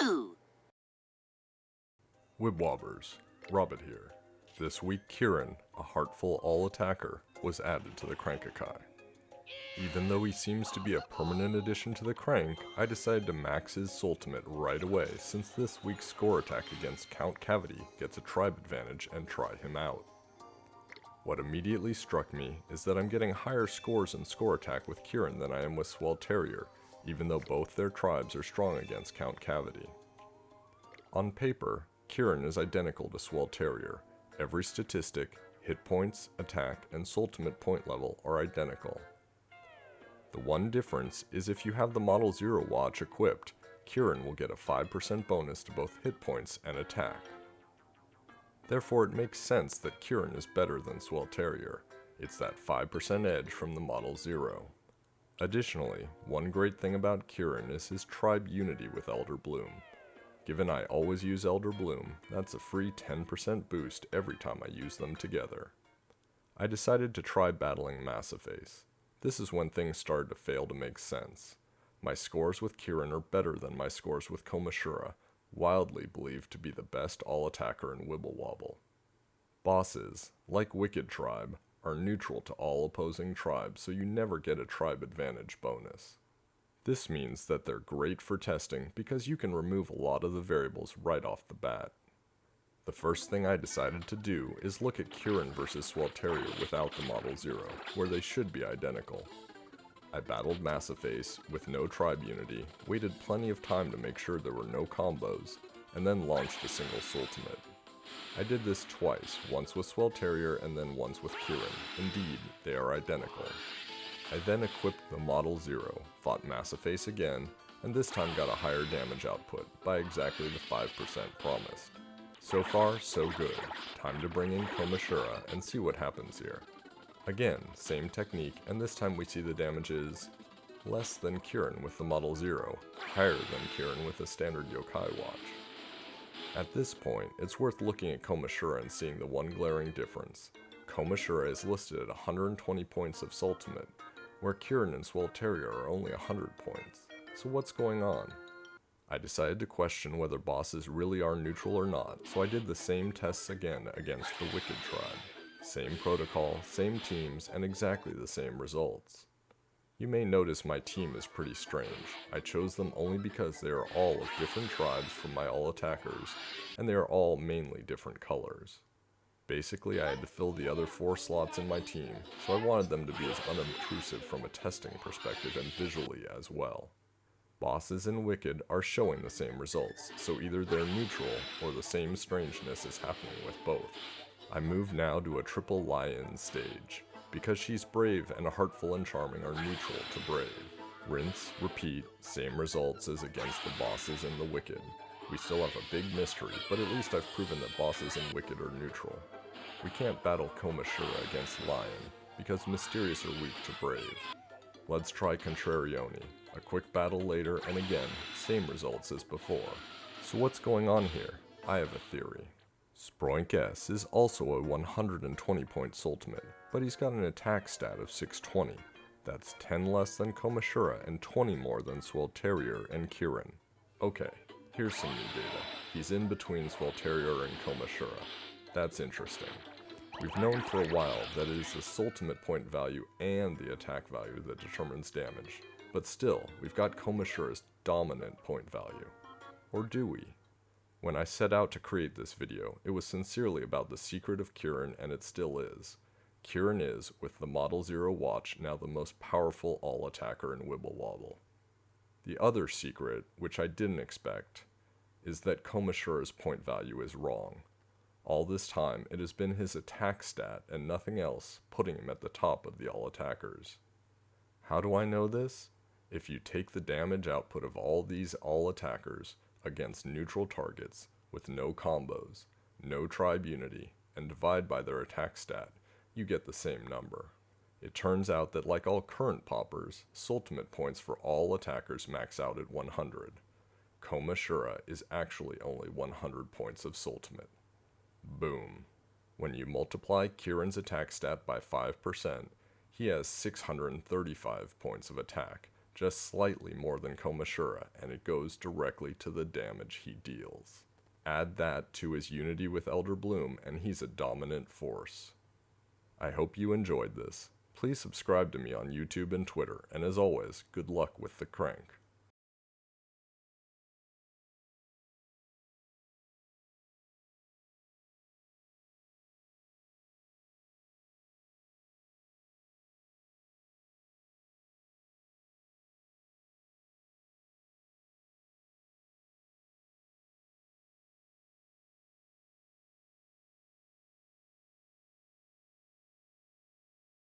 Yahoo! Wibwobbers, Robbett here. This week Kyryn, a heartful all-attacker, was added to the Crank-a-kai. Even though he seems to be a permanent addition to the Crank, I decided to max his Soultimate right away since this week's score attack against Count Cavity gets a tribe advantage and try him out. What immediately struck me is that I'm getting higher scores in score attack with Kyryn than I am with Swell Terrier, even though both their tribes are strong against Count Cavity. On paper, Kyryn is identical to Swell Terrier. Every statistic, hit points, attack, and Soultimate point level are identical. The one difference is if you have the Model 0 watch equipped, Kyryn will get a 5% bonus to both hit points and attack. Therefore, it makes sense that Kyryn is better than Swell Terrier. It's that 5% edge from the Model 0. Additionally, one great thing about Kyryn is his tribe unity with Elder Bloom. Given I always use Elder Bloom, that's a free 10% boost every time I use them together. I decided to try battling Massiface. This is when things started to fail to make sense. My scores with Kyryn are better than my scores with Ashura, wildly believed to be the best all-attacker in Wibble Wobble. Bosses, like Wicked Tribe, are neutral to all opposing tribes, so you never get a tribe advantage bonus. This means that they're great for testing because you can remove a lot of the variables right off the bat. The first thing I decided to do is look at Kyryn vs Swell Terrier without the Model 0, where they should be identical. I battled Massiface with no tribe unity, waited plenty of time to make sure there were no combos, and then launched a single Soultimate. I did this twice, once with Swell Terrier and then once with Kyryn. Indeed, they are identical. I then equipped the Model 0, fought Massiface again, and this time got a higher damage output, by exactly the 5% promised. So far, so good. Time to bring in Ashura and see what happens here. Again, same technique, and this time we see the damage is less than Kyryn with the Model 0, higher than Kyryn with a standard Yo-Kai watch. At this point, it's worth looking at Ashura and seeing the one glaring difference. Ashura is listed at 120 points of Soultimate, where Kyryn and Swell Terrier are only 100 points. So what's going on? I decided to question whether bosses really are neutral or not, so I did the same tests again against the Wicked Tribe. Same protocol, same teams, and exactly the same results. You may notice my team is pretty strange. I chose them only because they are all of different tribes from my all-attackers, and they are all mainly different colors. Basically, I had to fill the other 4 slots in my team, so I wanted them to be as unobtrusive from a testing perspective and visually as well. Bosses in Wicked are showing the same results, so either they're neutral or the same strangeness is happening with both. I move now to a triple lion stage, because she's brave and heartful and charming are neutral to brave. Rinse, repeat, same results as against the bosses in the Wicked. We still have a big mystery, but at least I've proven that bosses in Wicked are neutral. We can't battle Ashura against Lion, because Mysterious are weak to Brave. Let's try Contrarioni. A quick battle later, and again, same results as before. So what's going on here? I have a theory. Sproink S is also a 120 point Soultimate, but he's got an attack stat of 620. That's 10 less than Ashura and 20 more than Swell Terrier and Kyryn. Okay, here's some new data. He's in between Swell Terrier and Ashura. That's interesting. We've known for a while that it is the Soultimate point value and the attack value that determines damage. But still, we've got Ashura's dominant point value. Or do we? When I set out to create this video, it was sincerely about the secret of Kyryn, and it still is. Kyryn is, with the Model 0 watch, now the most powerful all-attacker in Wibble Wobble. The other secret, which I didn't expect, is that Ashura's point value is wrong. All this time, it has been his attack stat and nothing else, putting him at the top of the all-attackers. How do I know this? If you take the damage output of all these all-attackers against neutral targets with no combos, no tribe unity, and divide by their attack stat, you get the same number. It turns out that like all current poppers, Soultimate points for all attackers max out at 100. Ashura is actually only 100 points of Soultimate. Boom. When you multiply Kyryn's attack stat by 5%, he has 635 points of attack, just slightly more than Ashura, and it goes directly to the damage he deals. Add that to his unity with Elder Bloom, and he's a dominant force. I hope you enjoyed this. Please subscribe to me on YouTube and Twitter, and as always, good luck with the crank.